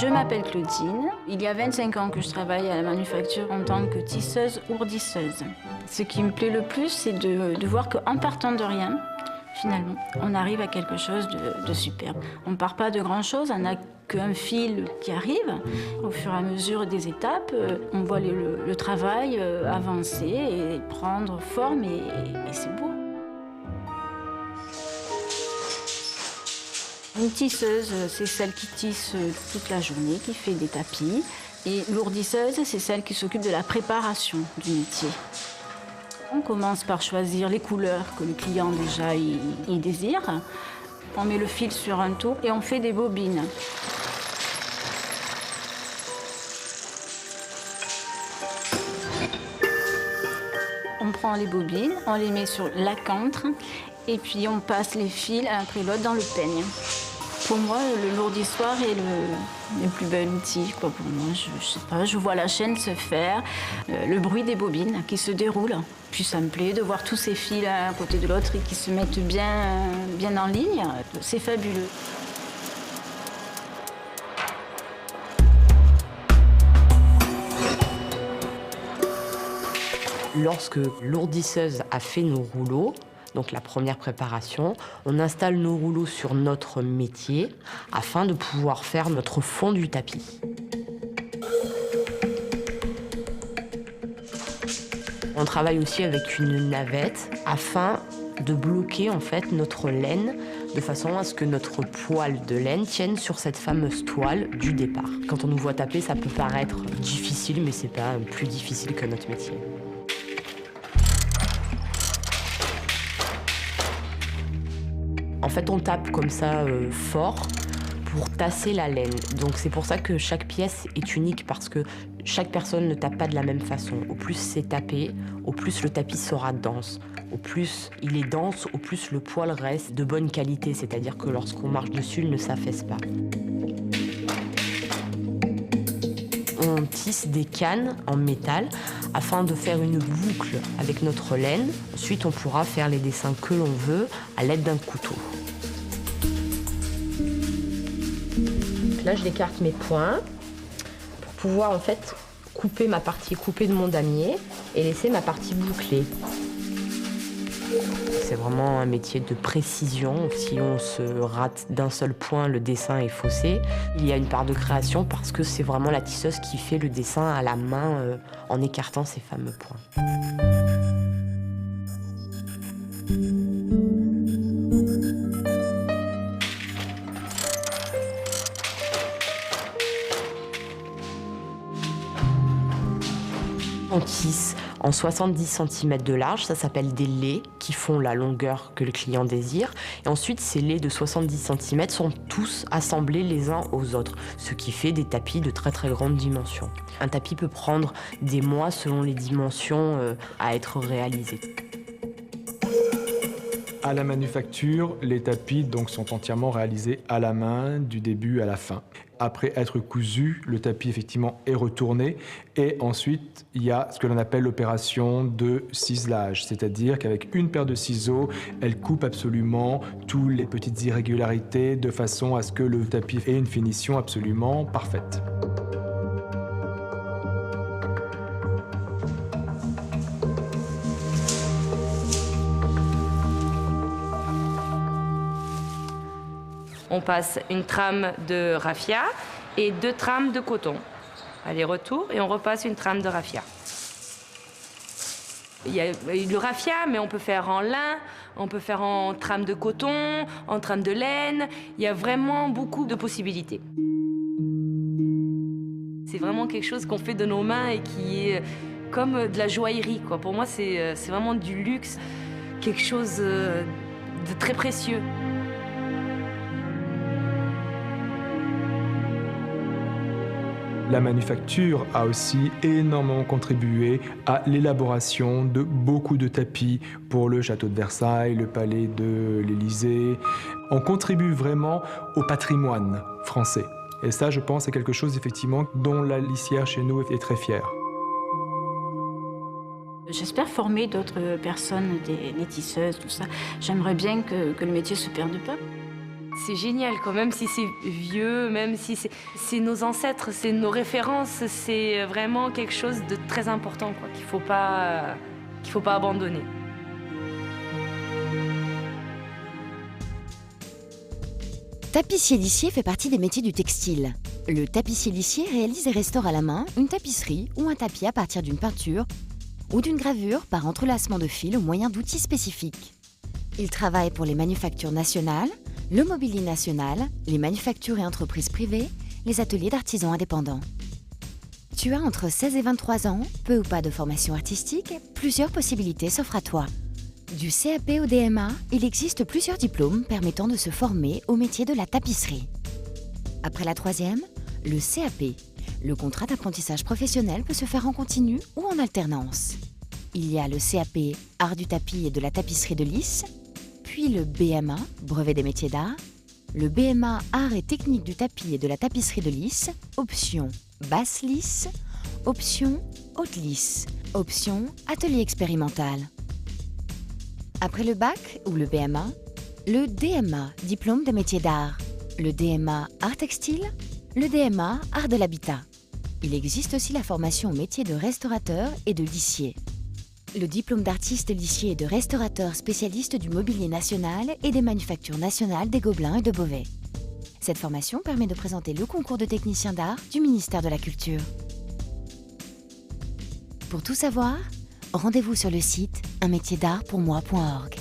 Je m'appelle Claudine. Il y a 25 ans que je travaille à la manufacture en tant que tisseuse ourdisseuse. Ce qui me plaît le plus, c'est de voir qu'en partant de rien, finalement, on arrive à quelque chose de superbe. On ne part pas de grand-chose, on n'a qu'un fil qui arrive. Au fur et à mesure des étapes, on voit le travail avancer et prendre forme et c'est beau. Une tisseuse, c'est celle qui tisse toute la journée, qui fait des tapis. Et l'ourdisseuse, c'est celle qui s'occupe de la préparation du métier. On commence par choisir les couleurs que le client déjà il désire. On met le fil sur un tour et on fait des bobines. On prend les bobines, on les met sur l'accantre et puis on passe les fils l'un après l'autre dans le peigne. Pour moi, le lourdissoir est le plus bel outil. Pour moi, je sais pas, je vois la chaîne se faire, le bruit des bobines qui se déroulent. Puis ça me plaît de voir tous ces fils l'un à côté de l'autre et qui se mettent bien en ligne. C'est fabuleux. Lorsque l'ourdisseuse a fait nos rouleaux, donc la première préparation, on installe nos rouleaux sur notre métier afin de pouvoir faire notre fond du tapis. On travaille aussi avec une navette afin de bloquer en fait notre laine de façon à ce que notre poil de laine tienne sur cette fameuse toile du départ. Quand on nous voit taper, ça peut paraître difficile, mais c'est pas plus difficile que notre métier. En fait, on tape comme ça fort pour tasser la laine. Donc c'est pour ça que chaque pièce est unique parce que chaque personne ne tape pas de la même façon. Au plus c'est tapé, au plus le tapis sera dense. Au plus il est dense, au plus le poil reste de bonne qualité. C'est-à-dire que lorsqu'on marche dessus, il ne s'affaisse pas. On tisse des cannes en métal afin de faire une boucle avec notre laine. Ensuite, on pourra faire les dessins que l'on veut à l'aide d'un couteau. Là, je décarte mes points pour pouvoir en fait couper ma partie coupée de mon damier et laisser ma partie bouclée. C'est vraiment un métier de précision. Si on se rate d'un seul point, le dessin est faussé. Il y a une part de création parce que c'est vraiment la tisseuse qui fait le dessin à la main en écartant ces fameux points. On tisse en 70 cm de large, ça s'appelle des lais qui font la longueur que le client désire. Et ensuite, ces lais de 70 cm sont tous assemblés les uns aux autres, ce qui fait des tapis de très très grande dimension. Un tapis peut prendre des mois selon les dimensions à être réalisées. À la manufacture, les tapis donc, sont entièrement réalisés à la main, du début à la fin. Après être cousu, le tapis effectivement est retourné et ensuite il y a ce que l'on appelle l'opération de ciselage, c'est-à-dire qu'avec une paire de ciseaux, elle coupe absolument toutes les petites irrégularités de façon à ce que le tapis ait une finition absolument parfaite. On passe une trame de raffia et 2 trames de coton. Aller-retour et on repasse une trame de raffia. Il y a le raffia, mais on peut faire en lin, on peut faire en trame de coton, en trame de laine. Il y a vraiment beaucoup de possibilités. C'est vraiment quelque chose qu'on fait de nos mains et qui est comme de la joaillerie, quoi. Pour moi, c'est vraiment du luxe, quelque chose de très précieux. La manufacture a aussi énormément contribué à l'élaboration de beaucoup de tapis pour le château de Versailles, le palais de l'Élysée. On contribue vraiment au patrimoine français. Et ça, je pense, c'est quelque chose effectivement dont la lissière chez nous est très fière. J'espère former d'autres personnes, des tisseuses, tout ça. J'aimerais bien que le métier se perde pas. C'est génial, quoi. Même si c'est vieux, même si c'est nos ancêtres, c'est nos références, c'est vraiment quelque chose de très important, quoi, qu'il faut pas abandonner. Tapissier-lissier fait partie des métiers du textile. Le tapissier-lissier réalise et restaure à la main une tapisserie ou un tapis à partir d'une peinture ou d'une gravure par entrelacement de fils au moyen d'outils spécifiques. Il travaille pour les manufactures nationales, le mobilier national, les manufactures et entreprises privées, les ateliers d'artisans indépendants. Tu as entre 16 et 23 ans, peu ou pas de formation artistique, plusieurs possibilités s'offrent à toi. Du CAP au DMA, il existe plusieurs diplômes permettant de se former au métier de la tapisserie. Après la troisième, le CAP. Le contrat d'apprentissage professionnel peut se faire en continu ou en alternance. Il y a le CAP Art du tapis et de la tapisserie de lisse, puis le BMA, brevet des métiers d'art, le BMA Art et technique du tapis et de la tapisserie de lisse, option basse lisse, option haute lisse, option atelier expérimental. Après le bac ou le BMA, le DMA, diplôme de métier d'art, le DMA art textile, le DMA art de l'habitat. Il existe aussi la formation au métier de restaurateur et de lissier. Le diplôme d'artiste lissier et de restaurateur spécialiste du mobilier national et des manufactures nationales des Gobelins et de Beauvais. Cette formation permet de présenter le concours de technicien d'art du ministère de la Culture. Pour tout savoir, rendez-vous sur le site unmétierdartpourmoi.org.